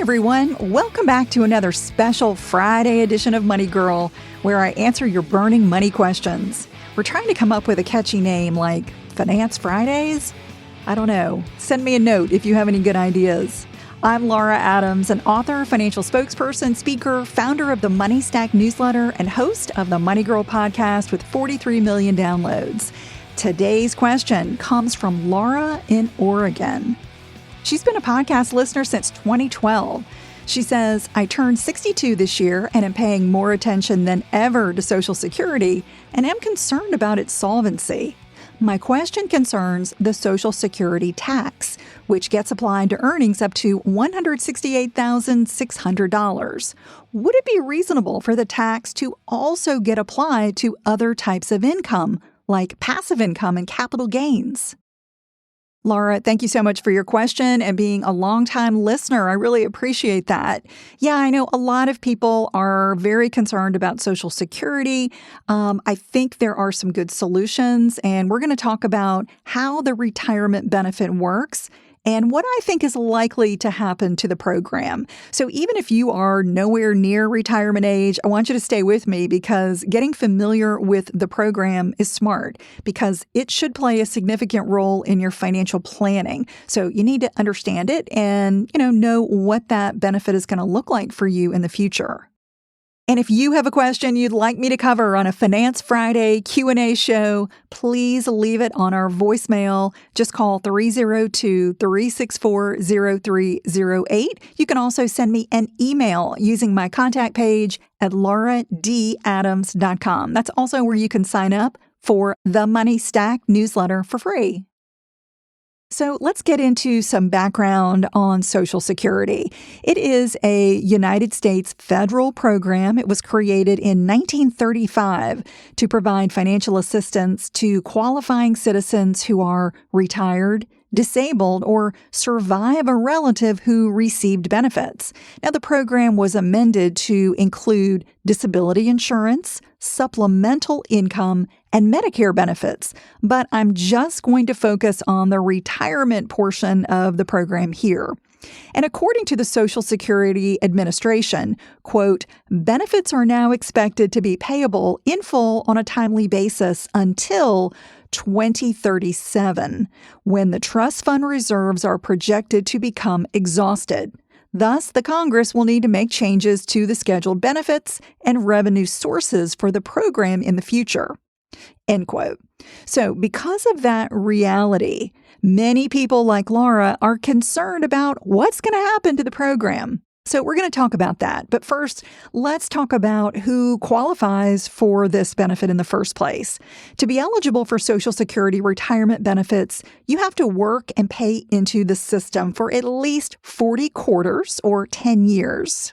everyone. Welcome back to another special Friday edition of Money Girl, where I answer your burning money questions. We're trying to come up with a catchy name like Finance Fridays? I don't know. Send me a note if you have any good ideas. I'm Laura Adams, an author, financial spokesperson, speaker, founder of the Money Stack newsletter, and host of the Money Girl podcast with 43 million downloads. Today's question comes from Laura in Oregon. She's been a podcast listener since 2012. She says, I turned 62 this year and am paying more attention than ever to Social Security and am concerned about its solvency. My question concerns the Social Security tax, which gets applied to earnings up to $168,600. Would it be reasonable for the tax to also get applied to other types of income, like passive income and capital gains? Laura, thank you so much for your question and being a longtime listener. I really appreciate that. Yeah, I know a lot of people are very concerned about Social Security. I think there are some good solutions, and we're going to talk about how the retirement benefit works and what I think is likely to happen to the program. So even if you are nowhere near retirement age, I want you to stay with me because getting familiar with the program is smart because it should play a significant role in your financial planning. So you need to understand it and, know what that benefit is going to look like for you in the future. And if you have a question you'd like me to cover on a Finance Friday Q&A show, please leave it on our voicemail. Just call 302-364-0308. You can also send me an email using my contact page at lauradadams.com. That's also where you can sign up for the Money Stack newsletter for free. So let's get into some background on Social Security. It is a United States federal program. It was created in 1935 to provide financial assistance to qualifying citizens who are retired, disabled, or survive a relative who received benefits. Now, the program was amended to include disability insurance, supplemental income, and Medicare benefits, but I'm just going to focus on the retirement portion of the program here. And according to the Social Security Administration, quote, benefits are now expected to be payable in full on a timely basis until 2037, when the trust fund reserves are projected to become exhausted. Thus, the Congress will need to make changes to the scheduled benefits and revenue sources for the program in the future. End quote. So because of that reality, many people like Laura are concerned about what's going to happen to the program. So we're going to talk about that. But first, let's talk about who qualifies for this benefit in the first place. To be eligible for Social Security retirement benefits, you have to work and pay into the system for at least 40 quarters or 10 years.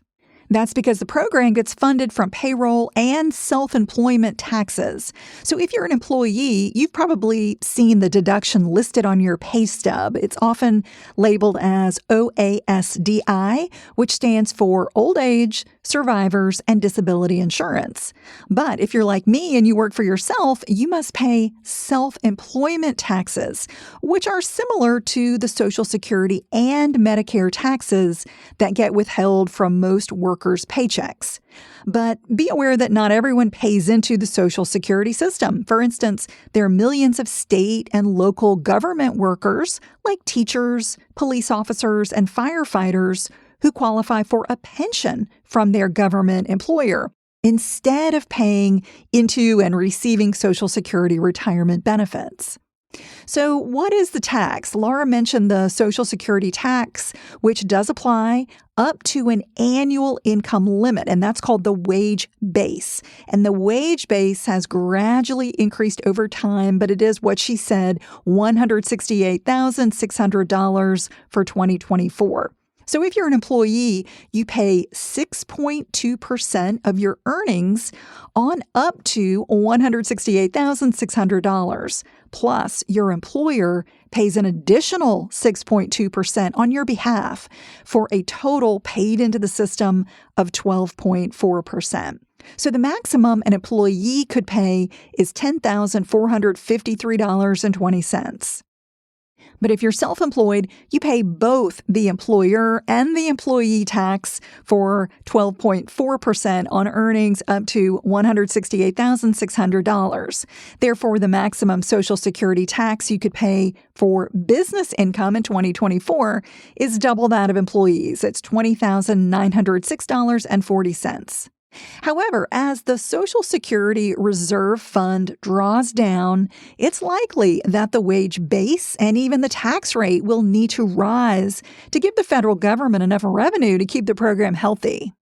That's because the program gets funded from payroll and self-employment taxes. So if you're an employee, you've probably seen the deduction listed on your pay stub. It's often labeled as OASDI, which stands for Old Age, Survivors, and Disability Insurance. But if you're like me and you work for yourself, you must pay self-employment taxes, which are similar to the Social Security and Medicare taxes that get withheld from most workers' paychecks. But be aware that not everyone pays into the Social Security system. For instance, there are millions of state and local government workers, like teachers, police officers, and firefighters, who qualify for a pension from their government employer instead of paying into and receiving Social Security retirement benefits. So what is the tax? Laura mentioned the Social Security tax, which does apply up to an annual income limit, and that's called the wage base. And the wage base has gradually increased over time, but it is what she said, $168,600 for 2024. So if you're an employee, you pay 6.2% of your earnings on up to $168,600. Plus, your employer pays an additional 6.2% on your behalf for a total paid into the system of 12.4%. So the maximum an employee could pay is $10,453.20. But if you're self-employed, you pay both the employer and the employee tax for 12.4% on earnings up to $168,600. Therefore, the maximum Social Security tax you could pay for business income in 2024 is double that of employees. It's $20,906.40. However, as the Social Security Reserve Fund draws down, it's likely that the wage base and even the tax rate will need to rise to give the federal government enough revenue to keep the program healthy.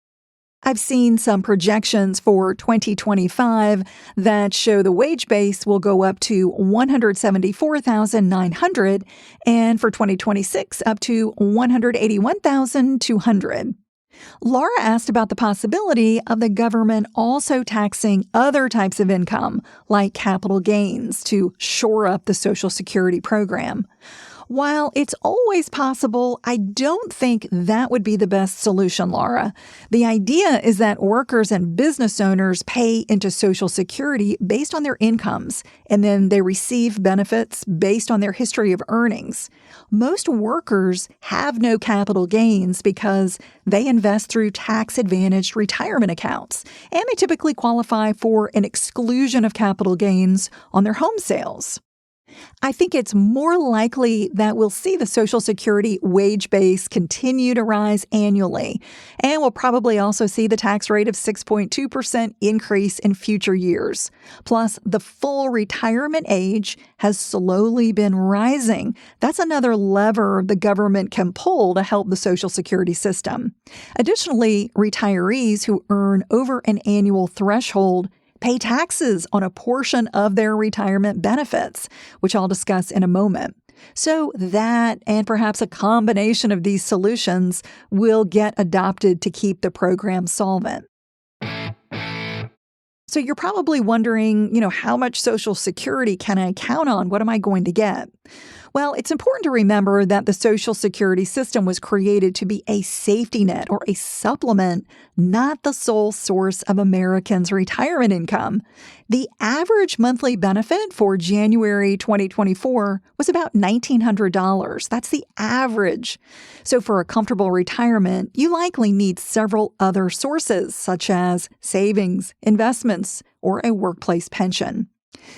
I've seen some projections for 2025 that show the wage base will go up to $174,900 and for 2026 up to $181,200. Laura asked about the possibility of the government also taxing other types of income, like capital gains, to shore up the Social Security program. While it's always possible, I don't think that would be the best solution, Laura. The idea is that workers and business owners pay into Social Security based on their incomes, and then they receive benefits based on their history of earnings. Most workers have no capital gains because they invest through tax-advantaged retirement accounts, and they typically qualify for an exclusion of capital gains on their home sales. I think it's more likely that we'll see the Social Security wage base continue to rise annually, and we'll probably also see the tax rate of 6.2% increase in future years. Plus, the full retirement age has slowly been rising. That's another lever the government can pull to help the Social Security system. Additionally, retirees who earn over an annual threshold pay taxes on a portion of their retirement benefits, which I'll discuss in a moment. So that, and perhaps a combination of these solutions, will get adopted to keep the program solvent. So you're probably wondering, how much Social Security can I count on? What am I going to get? Well, it's important to remember that the Social Security system was created to be a safety net or a supplement, not the sole source of Americans' retirement income. The average monthly benefit for January 2024 was about $1,900. That's the average. So for a comfortable retirement, you likely need several other sources, such as savings, investments, or a workplace pension.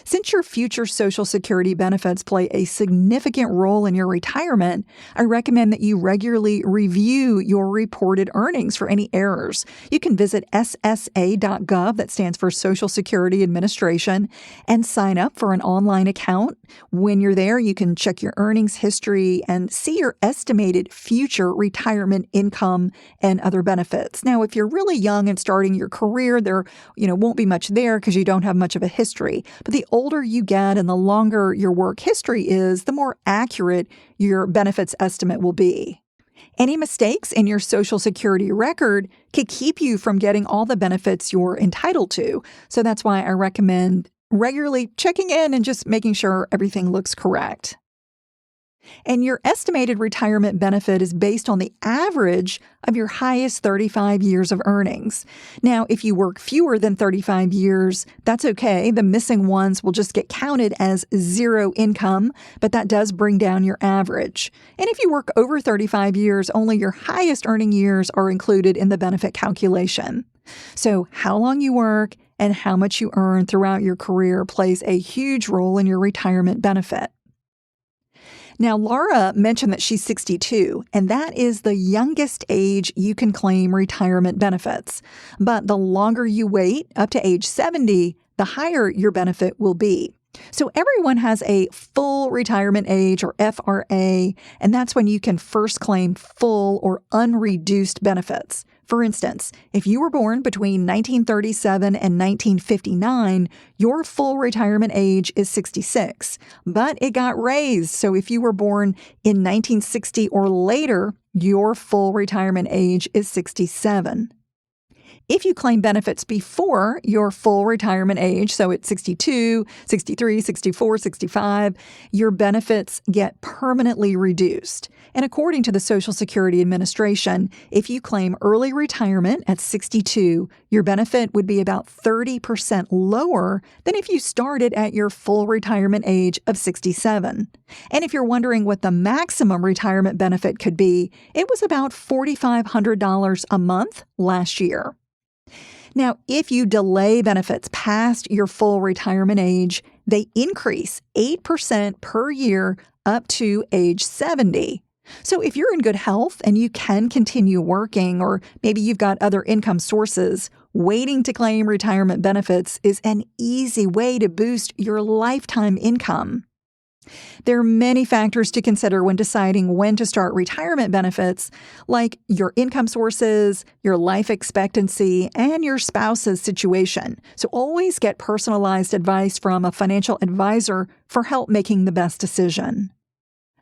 Since your future Social Security benefits play a significant role in your retirement, I recommend that you regularly review your reported earnings for any errors. You can visit SSA.gov, that stands for Social Security Administration, and sign up for an online account. When you're there, you can check your earnings history and see your estimated future retirement income and other benefits. Now, if you're really young and starting your career, there won't be much there because you don't have much of a history. But the older you get and the longer your work history is, the more accurate your benefits estimate will be. Any mistakes in your Social Security record could keep you from getting all the benefits you're entitled to. So that's why I recommend regularly checking in and just making sure everything looks correct. And your estimated retirement benefit is based on the average of your highest 35 years of earnings. Now, if you work fewer than 35 years, that's okay. The missing ones will just get counted as zero income, but that does bring down your average. And if you work over 35 years, only your highest earning years are included in the benefit calculation. So how long you work and how much you earn throughout your career plays a huge role in your retirement benefit. Now, Laura mentioned that she's 62, and that is the youngest age you can claim retirement benefits. But the longer you wait, up to age 70, the higher your benefit will be. So everyone has a full retirement age, or FRA, and that's when you can first claim full or unreduced benefits. For instance, if you were born between 1937 and 1959, your full retirement age is 66. But it got raised, so if you were born in 1960 or later, your full retirement age is 67. If you claim benefits before your full retirement age, so at 62, 63, 64, 65, your benefits get permanently reduced. And according to the Social Security Administration, if you claim early retirement at 62, your benefit would be about 30% lower than if you started at your full retirement age of 67. And if you're wondering what the maximum retirement benefit could be, it was about $4,500 a month last year. Now, if you delay benefits past your full retirement age, they increase 8% per year up to age 70. So if you're in good health and you can continue working, or maybe you've got other income sources, waiting to claim retirement benefits is an easy way to boost your lifetime income. There are many factors to consider when deciding when to start retirement benefits, like your income sources, your life expectancy, and your spouse's situation. So always get personalized advice from a financial advisor for help making the best decision.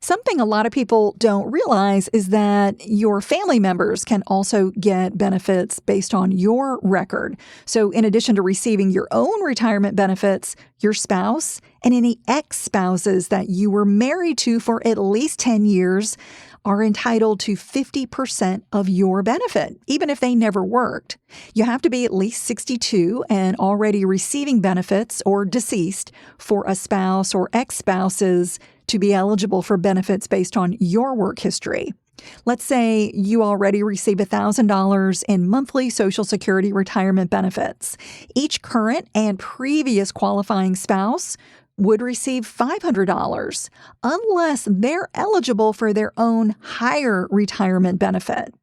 Something a lot of people don't realize is that your family members can also get benefits based on your record. So in addition to receiving your own retirement benefits, your spouse and any ex-spouses that you were married to for at least 10 years are entitled to 50% of your benefit, even if they never worked. You have to be at least 62 and already receiving benefits or deceased for a spouse or ex-spouses to be eligible for benefits based on your work history. Let's say you already receive $1,000 in monthly Social Security retirement benefits. Each current and previous qualifying spouse would receive $500 unless they're eligible for their own higher retirement benefit.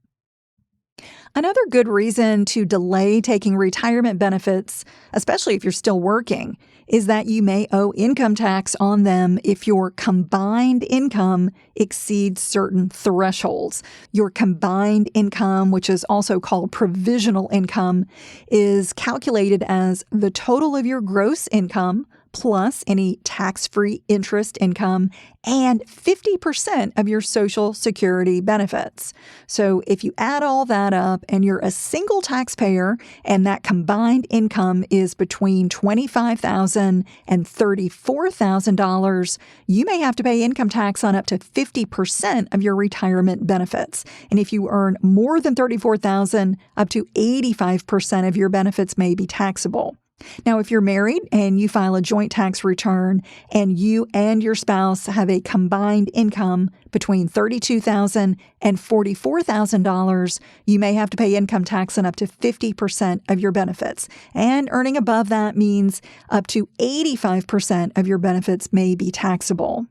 Another good reason to delay taking retirement benefits, especially if you're still working, is that you may owe income tax on them if your combined income exceeds certain thresholds. Your combined income, which is also called provisional income, is calculated as the total of your gross income plus any tax-free interest income and 50% of your Social Security benefits. So if you add all that up and you're a single taxpayer and that combined income is between $25,000 and $34,000, you may have to pay income tax on up to 50% of your retirement benefits. And if you earn more than $34,000, up to 85% of your benefits may be taxable. Now, if you're married and you file a joint tax return and you and your spouse have a combined income between $32,000 and $44,000, you may have to pay income tax on up to 50% of your benefits. And earning above that means up to 85% of your benefits may be taxable.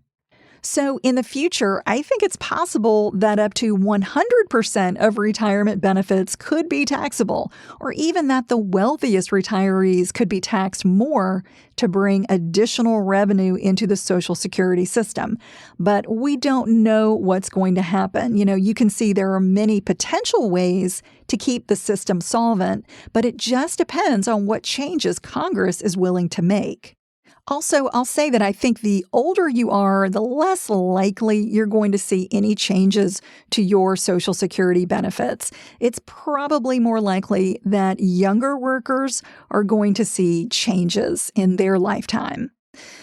So in the future, I think it's possible that up to 100% of retirement benefits could be taxable, or even that the wealthiest retirees could be taxed more to bring additional revenue into the Social Security system. But we don't know what's going to happen. You can see there are many potential ways to keep the system solvent, but it just depends on what changes Congress is willing to make. Also, I'll say that I think the older you are, the less likely you're going to see any changes to your Social Security benefits. It's probably more likely that younger workers are going to see changes in their lifetime.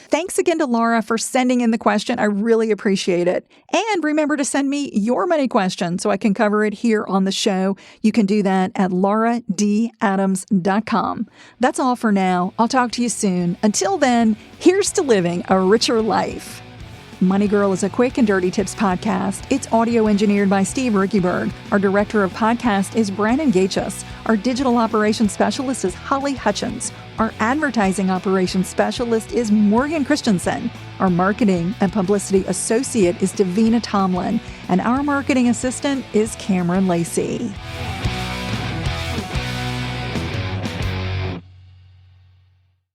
Thanks again to Laura for sending in the question. I really appreciate it. And remember to send me your money question so I can cover it here on the show. You can do that at lauradadams.com. That's all for now. I'll talk to you soon. Until then, here's to living a richer life. Money Girl is a quick and dirty tips podcast. It's audio engineered by Steve Rickyberg. Our director of podcast is Brandon Gachus. Our digital operations specialist is Holly Hutchins. Our advertising operations specialist is Morgan Christensen. Our marketing and publicity associate is Davina Tomlin. And our marketing assistant is Cameron Lacey.